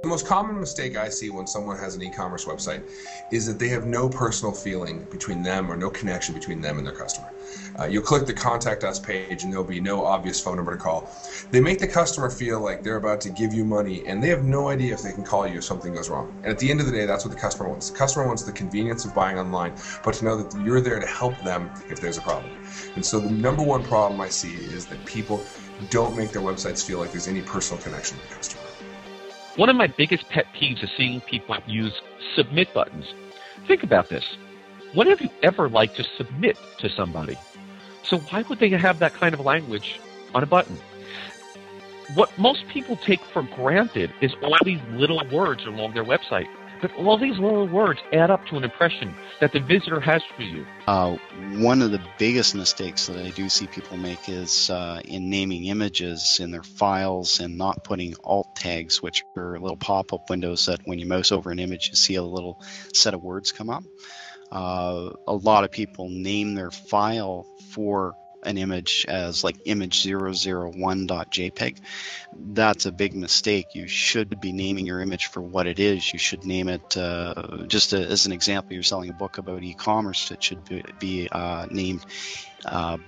The most common mistake I see when someone has an e-commerce website is that they have no personal feeling between them or no connection between them and their customer. You'll click the Contact Us page and there'll be no obvious phone number to call. They make the customer feel like they're about to give you money and they have no idea if they can call you if something goes wrong. And at the end of the day, that's what the customer wants. The customer wants the convenience of buying online, but to know that you're there to help them if there's a problem. And so the number one problem I see is that people don't make their websites feel like there's any personal connection to the customer. One of my biggest pet peeves is seeing people use submit buttons. Think about this. When have you ever liked to submit to somebody? So why would they have that kind of language on a button? What most people take for granted is all these little words along their website. But all these little words add up to an impression that the visitor has for you. One of the biggest mistakes that I do see people make is in naming images in their files and not putting alt tags, which are little pop-up windows that when you mouse over an image, you see a little set of words come up. A lot of people name their file for an image as like image001.jpg. That's a big mistake. You should be naming your image for what it is. You should name it, just as an example, you're selling a book about e-commerce. It should be named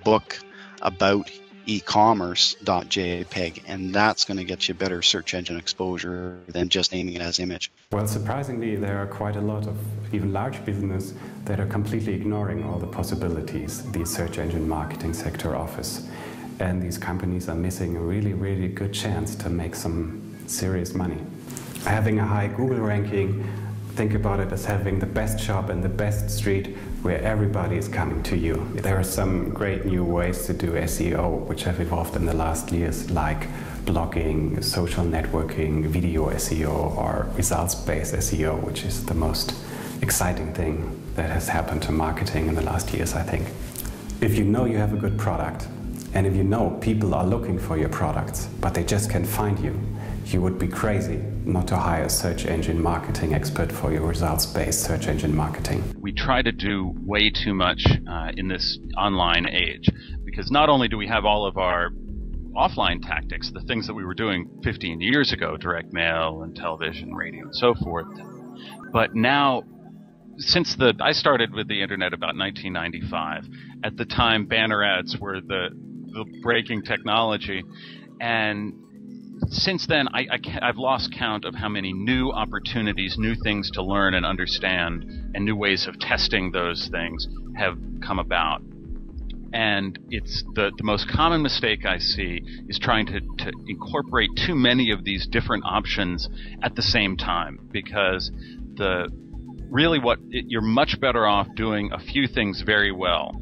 book about ecommerce.jpg, and that's going to get you better search engine exposure than just naming it as image. Well, surprisingly, there are quite a lot of even large business that are completely ignoring all the possibilities the search engine marketing sector offers. And these companies are missing a really, really good chance to make some serious money. Having a high Google ranking, think about it as having the best shop in the best street where everybody is coming to you. There are some great new ways to do SEO which have evolved in the last years, like blogging, social networking, video SEO, or results-based SEO, which is the most exciting thing that has happened to marketing in the last years, I think. If you know you have a good product, and if you know people are looking for your products, but they just can't find you, you would be crazy not to hire a search engine marketing expert for your results-based search engine marketing. We try to do way too much in this online age, because not only do we have all of our offline tactics, the things that we were doing 15 years ago, direct mail and television, radio, and so forth, but now, since I started with the internet about 1995, at the time banner ads were the breaking technology, and since then, I've lost count of how many new opportunities, new things to learn and understand, and new ways of testing those things have come about. And it's the most common mistake I see is trying to incorporate too many of these different options at the same time, because you're much better off doing a few things very well,